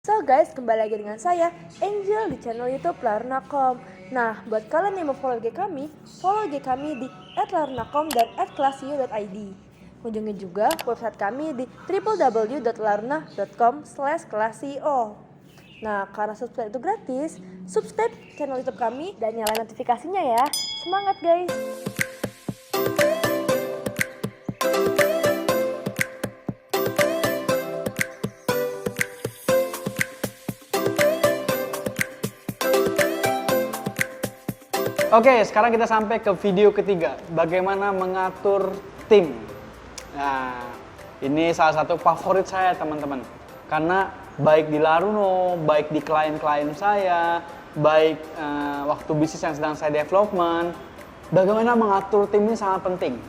So guys, kembali lagi dengan saya, Angel, di channel YouTube Larnakom. Nah, buat kalian yang mau follow IG kami di @larnakom dan @classio.id. Kunjungi juga website kami di www.larna.com/classio. Nah, karena subscribe itu gratis, subscribe channel YouTube kami dan nyalain notifikasinya ya. Semangat guys! Oke, sekarang kita sampai ke video ketiga, bagaimana mengatur tim. Nah, ini salah satu favorit saya teman-teman, karena baik di Laruno, baik di klien-klien saya, baik waktu bisnis yang sedang saya development, bagaimana mengatur tim ini sangat penting.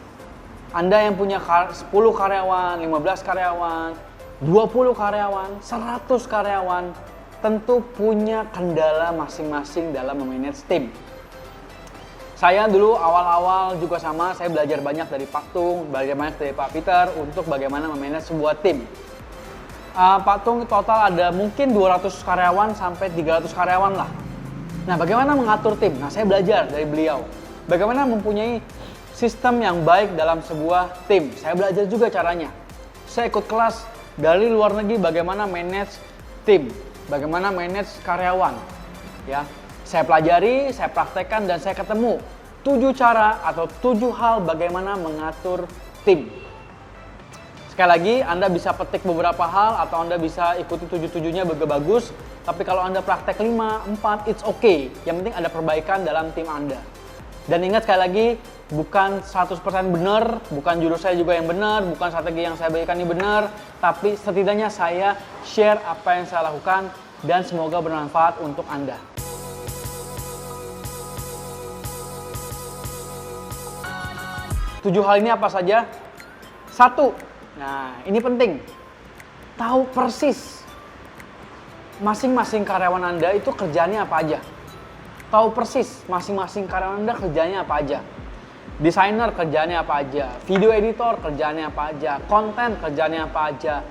Anda yang punya 10 karyawan, 15 karyawan, 20 karyawan, 100 karyawan, tentu punya kendala masing-masing dalam memanage tim. Saya dulu awal-awal juga sama, saya belajar banyak dari Pak Tung, belajar banyak dari Pak Peter untuk bagaimana memanage sebuah tim. Pak Tung total ada mungkin 200 karyawan sampai 300 karyawan lah. Nah, bagaimana mengatur tim? Nah, saya belajar dari beliau. Bagaimana mempunyai sistem yang baik dalam sebuah tim. Saya belajar juga caranya. Saya ikut kelas dari luar negeri bagaimana manage tim, bagaimana manage karyawan. Ya. Saya pelajari, saya praktekkan, dan saya ketemu 7 cara atau 7 hal bagaimana mengatur tim. Sekali lagi, Anda bisa petik beberapa hal atau Anda bisa ikuti 7-7-nya bagus. Tapi kalau Anda praktek 5, 4, it's okay. Yang penting ada perbaikan dalam tim Anda. Dan ingat sekali lagi, bukan 100% benar, bukan jurus saya juga yang benar, bukan strategi yang saya berikan ini benar. Tapi setidaknya saya share apa yang saya lakukan dan semoga bermanfaat untuk Anda. 7 hal ini apa saja? 1. Nah, ini penting. Tahu persis masing-masing karyawan Anda itu kerjanya apa aja. Tahu persis masing-masing karyawan Anda kerjanya apa aja. Desainer kerjanya apa aja. Video editor kerjanya apa aja. Konten kerjanya apa aja.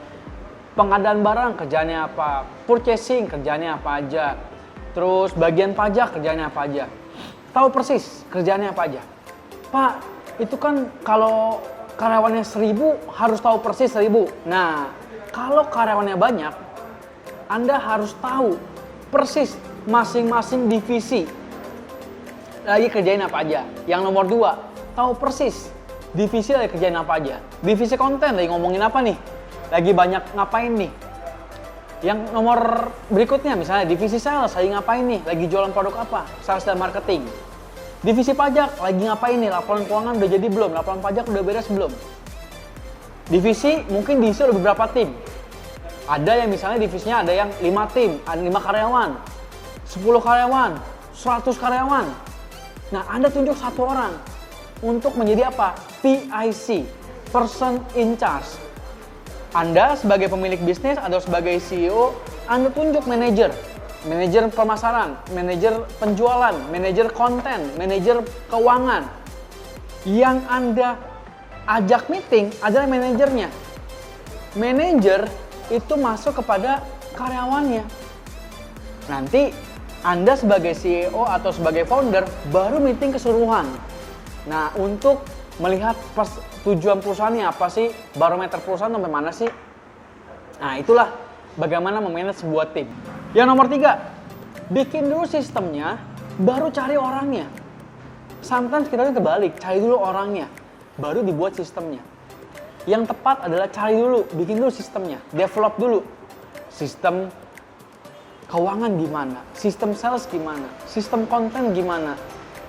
Pengadaan barang kerjanya apa. Purchasing kerjanya apa aja. Terus bagian pajak kerjanya apa aja. Tahu persis kerjanya apa aja. Pak, itu kan kalau karyawannya 1000 harus tahu persis 1000. Nah, kalau karyawannya banyak, Anda harus tahu persis masing-masing divisi lagi kerjain apa aja. Yang nomor 2, tahu persis divisi lagi kerjain apa aja. Divisi konten lagi ngomongin apa nih, lagi banyak ngapain nih. Yang nomor berikutnya misalnya divisi sales lagi ngapain nih, lagi jualan produk apa, sales dan marketing. Divisi pajak lagi ngapain nih, laporan keuangan udah jadi belum, laporan pajak udah beres belum. Divisi mungkin diisi oleh beberapa tim. Ada yang misalnya divisinya ada yang 5 tim, ada 5 karyawan, 10 karyawan, 100 karyawan. Nah, Anda tunjuk 1 orang untuk menjadi apa? PIC, Person in Charge. Anda sebagai pemilik bisnis atau sebagai CEO, Anda tunjuk manajer pemasaran, manajer penjualan, manajer konten, manajer keuangan. Yang Anda ajak meeting adalah manajernya. Manajer itu masuk kepada karyawannya. Nanti Anda sebagai CEO atau sebagai founder baru meeting keseluruhan. Nah, untuk melihat tujuan perusahaannya apa sih, barometer perusahaan sampai mana sih. Nah, itulah bagaimana memanage sebuah tim. Yang nomor 3, bikin dulu sistemnya, baru cari orangnya. Sometimes kita kebalik, cari dulu orangnya, baru dibuat sistemnya. Yang tepat adalah cari dulu, bikin dulu sistemnya, develop dulu. Sistem keuangan gimana, sistem sales gimana, sistem konten gimana,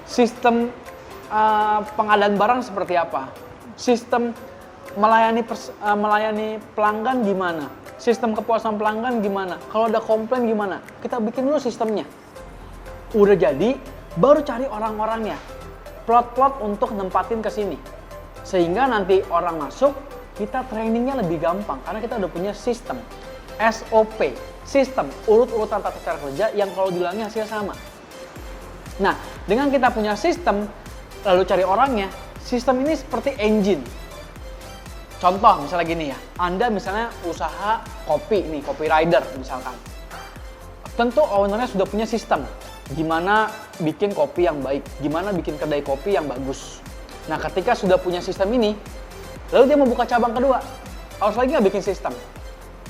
sistem pengadaan barang seperti apa, sistem melayani pelanggan gimana, sistem kepuasan pelanggan gimana, kalau ada komplain gimana, kita bikin dulu sistemnya. Udah jadi, baru cari orang-orangnya, plot-plot untuk nempatin ke sini. Sehingga nanti orang masuk, kita trainingnya lebih gampang, karena kita udah punya sistem, SOP, sistem, urut-urutan tata cara kerja yang kalau diulangi hasilnya sama. Nah, dengan kita punya sistem, lalu cari orangnya, sistem ini seperti engine. Contoh misalnya gini ya, Anda misalnya usaha kopi nih, copywriter misalkan. tentu ownernya sudah punya sistem gimana bikin kopi yang baik, gimana bikin kedai kopi yang bagus. Nah, ketika sudah punya sistem ini, lalu dia mau buka cabang kedua, harus lagi nggak bikin sistem?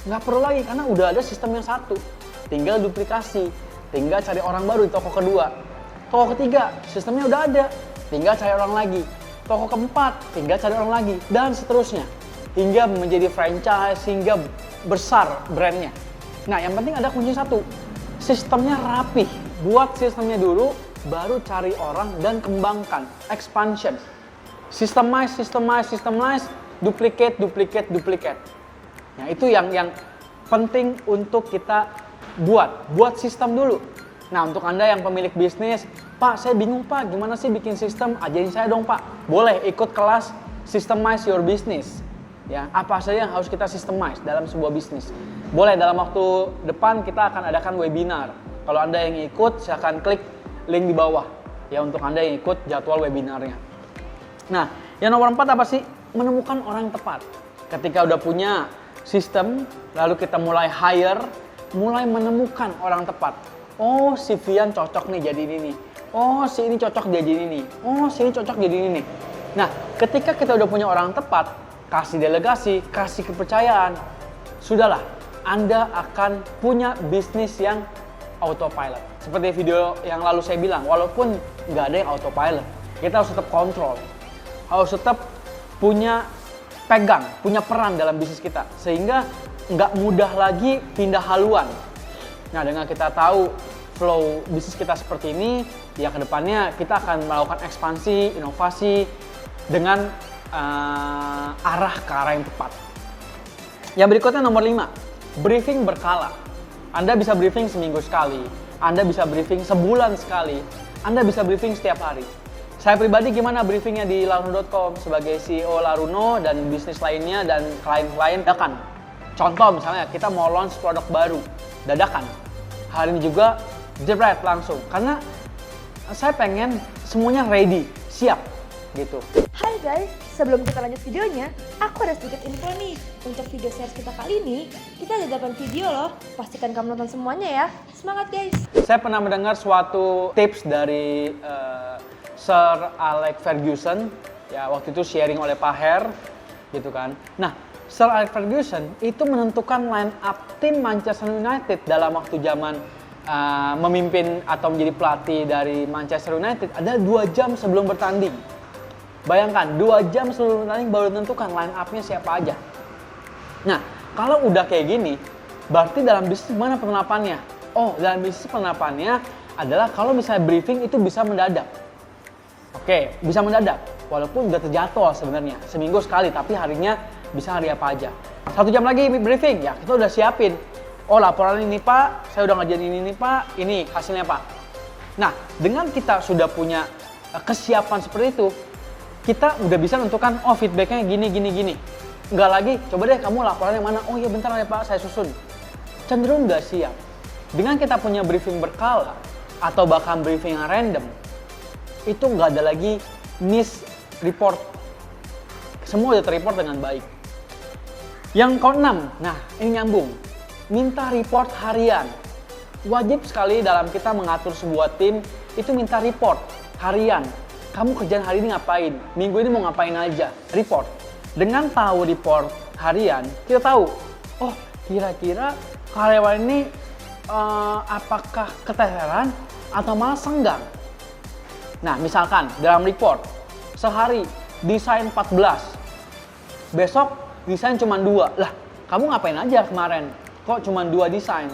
Nggak perlu lagi, karena udah ada sistem yang satu. Tinggal duplikasi, tinggal cari orang baru di toko kedua. Toko ketiga, sistemnya udah ada, tinggal cari orang lagi. Toko keempat, tinggal cari orang lagi, dan seterusnya. Hingga menjadi franchise, hingga besar brandnya. Nah, yang penting ada kunci satu, sistemnya rapih. Buat sistemnya dulu, baru cari orang dan kembangkan, expansion. Systemize, duplicate. Nah, itu yang penting untuk kita buat sistem dulu. Nah, untuk Anda yang pemilik bisnis, Pak, saya bingung Pak, gimana sih bikin sistem? Ajarin saya dong Pak. Boleh ikut kelas Systemize Your Business. Ya, apa saja yang harus kita systemize dalam sebuah bisnis. Boleh, dalam waktu depan kita akan adakan webinar. Kalau Anda yang ikut, silahkan klik link di bawah ya untuk Anda yang ikut jadwal webinarnya. Nah, yang nomor 4 apa sih? Menemukan orang yang tepat. Ketika udah punya sistem, lalu kita mulai hire, mulai menemukan orang tepat. Oh, si Vian cocok nih jadi ini. Oh, si ini cocok jadi ini. Oh, si ini cocok jadi ini. Nah, ketika kita udah punya orang tepat, kasih delegasi, kasih kepercayaan, sudahlah, Anda akan punya bisnis yang autopilot. Seperti video yang lalu saya bilang, walaupun nggak ada yang autopilot, kita harus tetap kontrol. Harus tetap punya peran dalam bisnis kita. Sehingga nggak mudah lagi pindah haluan. Nah, dengan kita tahu flow bisnis kita seperti ini, ya kedepannya kita akan melakukan ekspansi, inovasi dengan arah ke arah yang tepat. Yang berikutnya nomor 5, briefing berkala. Anda bisa briefing seminggu sekali, Anda bisa briefing sebulan sekali, Anda bisa briefing setiap hari. Saya pribadi gimana briefingnya di laruno.com sebagai CEO Laruno dan bisnis lainnya dan klien-klien dadakan. Contoh misalnya kita mau launch produk baru, dadakan. Hari ini juga jebret langsung, karena saya pengen semuanya ready, siap gitu. Hai guys, sebelum kita lanjut videonya, aku ada sedikit info nih. Untuk video series kita kali ini, kita ada 8 video loh. Pastikan kamu nonton semuanya ya. Semangat guys! Saya pernah mendengar suatu tips dari Sir Alex Ferguson, ya waktu itu sharing oleh Pak Her, gitu kan. Nah, Sir Alex Ferguson itu menentukan line up tim Manchester United dalam waktu zaman memimpin atau menjadi pelatih dari Manchester United adalah 2 jam sebelum bertanding. Bayangkan, 2 jam sebelum bertanding baru tentukan line up-nya siapa aja. Nah, kalau udah kayak gini, berarti dalam bisnis mana penerapannya? Oh, dalam bisnis penerapannya adalah kalau misalnya briefing itu bisa mendadak. Oke, bisa mendadak. Walaupun udah terjadwal sebenarnya. Seminggu sekali, tapi harinya bisa hari apa aja. 1 jam lagi briefing, ya kita udah siapin. Oh, laporan ini Pak, saya udah ngajarin ini Pak, ini hasilnya Pak. Nah, dengan kita sudah punya kesiapan seperti itu, kita udah bisa menentukan, oh feedbacknya gini. Nggak lagi, coba deh kamu laporannya mana, oh iya bentar ya Pak, saya susun. Cenderung nggak siap. Dengan kita punya briefing berkala, atau bahkan briefing yang random, itu nggak ada lagi miss report. Semua udah terreport dengan baik. Yang ke-6, nah ini nyambung. Minta report harian. Wajib sekali dalam kita mengatur sebuah tim, itu minta report harian. Kamu kerjaan hari ini ngapain? Minggu ini mau ngapain aja? Report. Dengan tahu report harian, kita tahu, oh kira-kira karyawan ini apakah keteteran atau malah senggang. Nah, misalkan dalam report, sehari desain 14, besok desain cuma 2. Lah, kamu ngapain aja kemarin? Kok cuma 2 desain?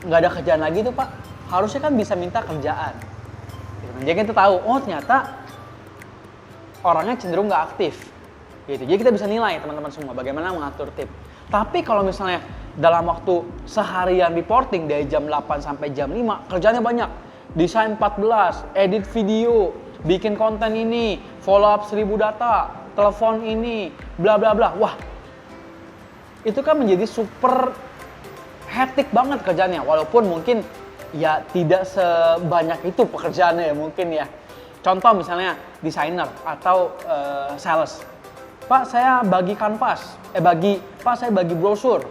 Nggak ada kerjaan lagi tuh Pak? Harusnya kan bisa minta kerjaan. Jadi kita tahu, oh ternyata orangnya cenderung nggak aktif. Gitu. Jadi kita bisa nilai teman-teman semua bagaimana mengatur tim. Tapi kalau misalnya dalam waktu seharian reporting dari jam 8 sampai jam 5, kerjanya banyak. Desain 14, edit video, bikin konten ini, follow up 1000 data, telepon ini, bla bla bla. Wah, itu kan menjadi super hectic banget kerjanya. Walaupun mungkin ya tidak sebanyak itu pekerjaannya ya mungkin ya. Contoh misalnya desainer atau sales. Pak, saya bagi kanvas, Pak saya bagi brosur,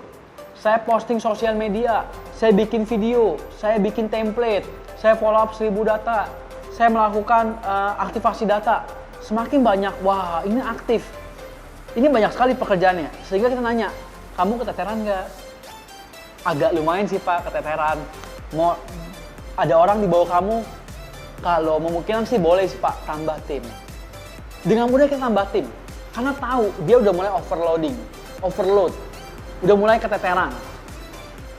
saya posting sosial media, saya bikin video, saya bikin template, saya follow up 1000 data, saya melakukan aktivasi data. Semakin banyak, wah ini aktif. Ini banyak sekali pekerjaannya. Sehingga kita nanya, kamu keteteran nggak? Agak lumayan sih Pak, keteteran. Mau ada orang di bawah kamu, kalau memungkinkan sih boleh sih Pak, tambah tim. Dengan mudah kita tambah tim. Karena tahu dia udah mulai overload. Udah mulai keteteran.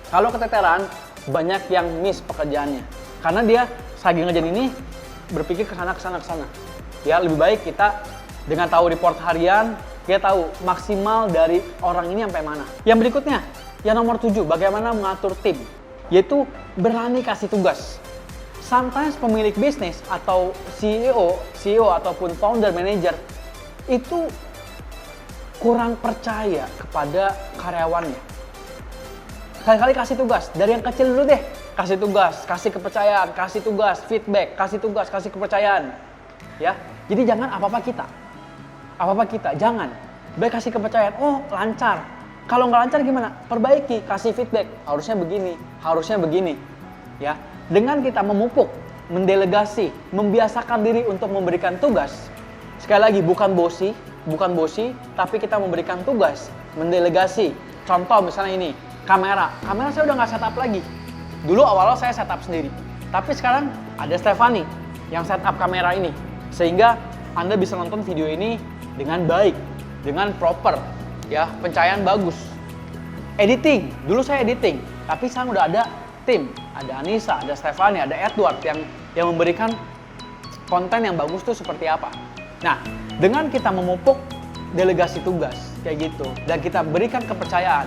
Kalau keteteran, banyak yang miss pekerjaannya. Karena dia lagi ngerjain ini, berpikir ke sana. Ya, lebih baik kita dengan tahu report harian, kita tahu maksimal dari orang ini sampai mana. Yang berikutnya, yang nomor 7, bagaimana mengatur tim. Yaitu berani kasih tugas. Sometimes pemilik bisnis atau CEO ataupun founder, manager, itu kurang percaya kepada karyawannya. Kali-kali kasih tugas, dari yang kecil dulu deh. Kasih tugas, kasih kepercayaan, kasih tugas, feedback, kasih tugas, kasih kepercayaan. Ya, jadi jangan apa-apa kita, jangan. Baik kasih kepercayaan, oh lancar. Kalau nggak lancar gimana? Perbaiki, kasih feedback. Harusnya begini. Ya, dengan kita memupuk, mendelegasi, membiasakan diri untuk memberikan tugas. Sekali lagi, bukan bosi, tapi kita memberikan tugas, mendelegasi. Contoh misalnya ini, kamera saya udah nggak setup lagi. Dulu awal saya setup sendiri, tapi sekarang ada Stefani yang setup kamera ini, sehingga Anda bisa nonton video ini dengan baik, dengan proper, ya, pencahayaan bagus. Editing, dulu saya editing, tapi sekarang udah ada tim, ada Anissa, ada Stefani, ada Edward yang memberikan konten yang bagus tuh seperti apa. Nah, dengan kita memupuk delegasi tugas kayak gitu dan kita berikan kepercayaan,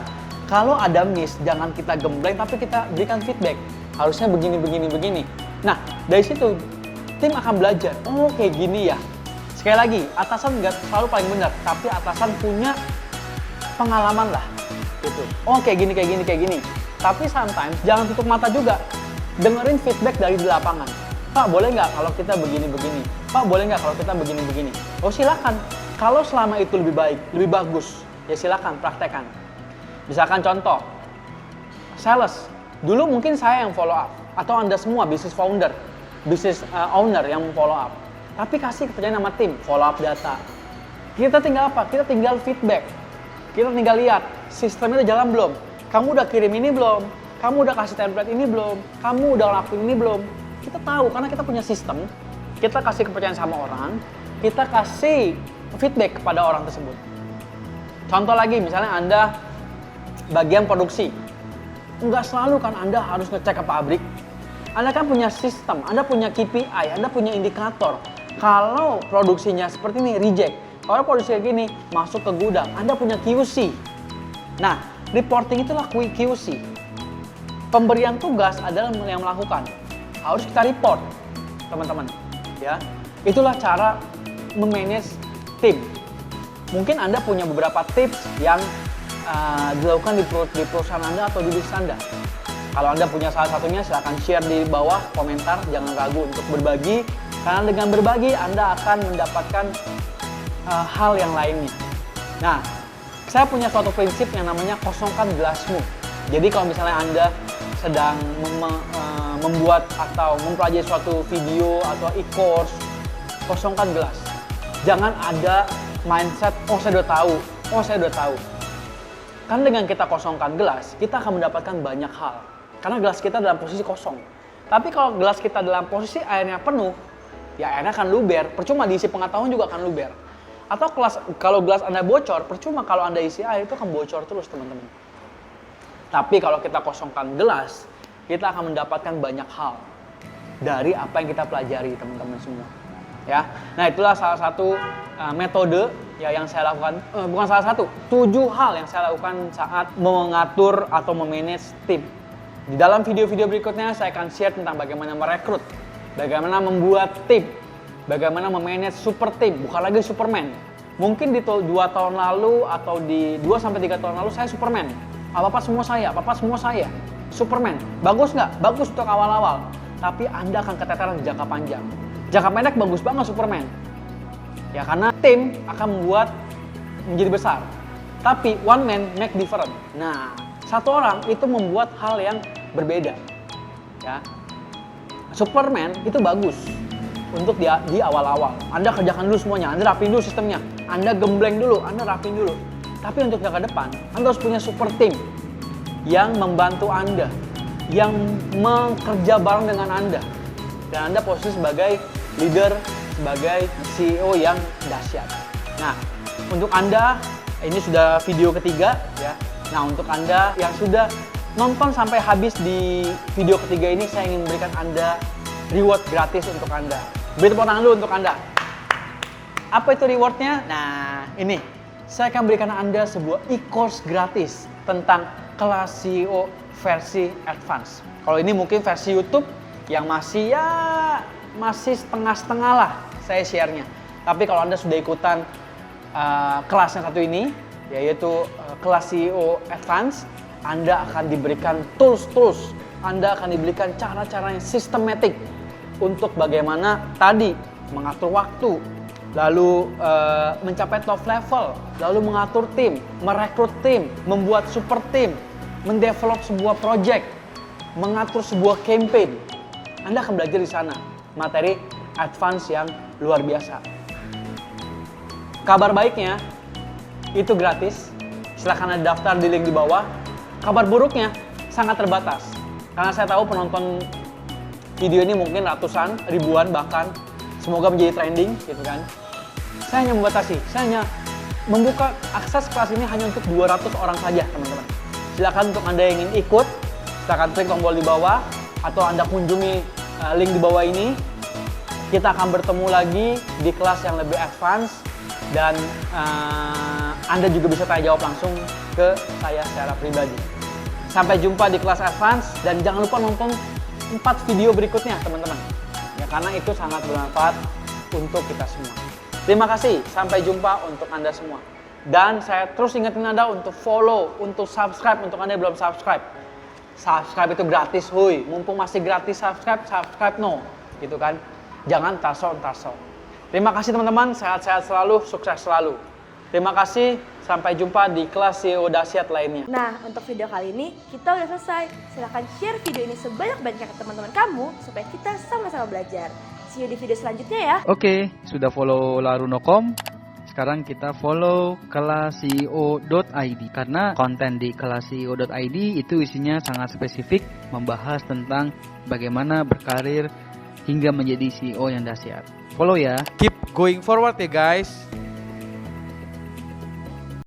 kalau ada miss jangan kita gembleng tapi kita berikan feedback. Harusnya begini. Nah, dari situ tim akan belajar. Oh, kayak gini ya. Sekali lagi, atasan nggak selalu paling benar, tapi atasan punya pengalaman lah. Gitu. Oh, kayak gini. Tapi sometimes jangan tutup mata juga. Dengerin feedback dari di lapangan. Pak, boleh nggak kalau kita begini-begini? Pak, boleh nggak kalau kita begini-begini? Oh, silakan. Kalau selama itu lebih baik, lebih bagus, ya silakan praktekkan. Misalkan contoh, sales. Dulu mungkin saya yang follow up, atau Anda semua business founder, business owner yang follow up. Tapi kasih kepercayaan sama tim, follow up data. Kita tinggal apa? Kita tinggal feedback. Kita tinggal lihat, sistemnya udah jalan belum? Kamu udah kirim ini belum? Kamu udah kasih template ini belum? Kamu udah lakuin ini belum? Kita tahu, karena kita punya sistem, kita kasih kepercayaan sama orang, kita kasih feedback kepada orang tersebut. Contoh lagi, misalnya Anda bagian produksi. Nggak selalu kan Anda harus ngecek ke pabrik. Anda kan punya sistem, Anda punya KPI, Anda punya indikator. Kalau produksinya seperti ini, reject. Kalau produksi kayak gini, masuk ke gudang. Anda punya QC. Nah, reporting itulah QC. Pemberian tugas adalah yang melakukan. Harus kita report, teman-teman. Ya, itulah cara memanage tim. Mungkin Anda punya beberapa tips yang dilakukan di perusahaan Anda atau di bisnis Anda. Kalau Anda punya salah satunya, silahkan share di bawah komentar. Jangan ragu untuk berbagi, karena dengan berbagi Anda akan mendapatkan hal yang lainnya. Nah, saya punya suatu prinsip yang namanya kosongkan gelasmu. Jadi kalau misalnya Anda sedang membuat atau mempelajari suatu video atau e-course, kosongkan gelas. Jangan ada mindset, oh saya udah tahu. Karena dengan kita kosongkan gelas, kita akan mendapatkan banyak hal. Karena gelas kita dalam posisi kosong. Tapi kalau gelas kita dalam posisi airnya penuh, ya airnya akan luber. Percuma diisi pengetahuan juga akan luber. Atau kalau gelas Anda bocor, percuma kalau Anda isi air itu akan bocor terus, teman-teman. Tapi kalau kita kosongkan gelas, kita akan mendapatkan banyak hal dari apa yang kita pelajari, teman-teman semua. Ya, nah itulah salah satu metode ya yang saya lakukan, bukan salah satu, 7 hal yang saya lakukan saat mengatur atau memanage tim. Di dalam video-video berikutnya saya akan share tentang bagaimana merekrut, bagaimana membuat tim, bagaimana memanage super tim, bukan lagi Superman. Mungkin di 2 tahun lalu atau di 2-3 tahun lalu saya Superman. Apa-apa semua saya. Superman. Bagus nggak? Bagus untuk awal-awal. Tapi Anda akan keteteran di jangka panjang. Jangka pendek bagus banget Superman. Ya karena tim akan membuat menjadi besar. Tapi one man make different. Nah, satu orang itu membuat hal yang berbeda. Ya. Superman itu bagus untuk di awal-awal. Anda kerjakan dulu semuanya, Anda rapiin dulu sistemnya, Anda gembleng dulu, Anda rapiin dulu. Tapi untuk jangka depan, Anda harus punya super team yang membantu Anda, yang bekerja bareng dengan Anda. Dan Anda posisi sebagai leader, sebagai CEO yang dahsyat. Nah, untuk Anda, ini sudah video ketiga ya. Nah, untuk Anda yang sudah nonton sampai habis di video ketiga ini, saya ingin memberikan Anda reward gratis untuk Anda. Beri tepuk tangan dulu untuk Anda. Apa itu rewardnya? Nah, ini. Saya akan berikan Anda sebuah e-course gratis tentang kelas CEO versi advance. Kalau ini mungkin versi YouTube yang masih setengah-setengah lah saya share-nya. Tapi kalau Anda sudah ikutan kelas yang satu ini, yaitu kelas CEO advance, Anda akan diberikan tools-tools, Anda akan diberikan cara-cara yang sistematik untuk bagaimana tadi mengatur waktu, lalu mencapai top level, lalu mengatur tim, merekrut tim, membuat super tim, mendevelop sebuah project, mengatur sebuah campaign. Anda akan belajar di sana materi advance yang luar biasa. Kabar baiknya itu gratis. Silahkan Anda daftar di link di bawah. Kabar buruknya sangat terbatas. Karena saya tahu penonton video ini mungkin ratusan, ribuan bahkan. Semoga menjadi trending gitu kan. Saya hanya membatasi, saya hanya membuka akses kelas ini hanya untuk 200 orang saja, teman-teman. Silakan untuk Anda yang ingin ikut, silakan klik tombol di bawah atau Anda kunjungi link di bawah ini. Kita akan bertemu lagi di kelas yang lebih advance dan Anda juga bisa tanya jawab langsung ke saya secara pribadi. Sampai jumpa di kelas advance dan jangan lupa nonton 4 video berikutnya, teman-teman. Ya, karena itu sangat bermanfaat untuk kita semua. Terima kasih, sampai jumpa untuk Anda semua. Dan saya terus ingetin Anda untuk follow, untuk subscribe untuk Anda yang belum subscribe. Subscribe itu gratis, huy. Mumpung masih gratis subscribe no. Gitu kan. Jangan tarso. Terima kasih teman-teman, sehat-sehat selalu, sukses selalu. Terima kasih, sampai jumpa di kelas CEO dahsyat lainnya. Nah, untuk video kali ini kita udah selesai. Silahkan share video ini sebanyak-banyaknya ke teman-teman kamu supaya kita sama-sama belajar. See you di video selanjutnya ya. Oke, sudah follow Laruno.com. Sekarang kita follow kelas CEO.id karena konten di kelas CEO.id itu isinya sangat spesifik, membahas tentang bagaimana berkarir hingga menjadi CEO yang dahsyat. Follow ya. Keep going forward ya guys.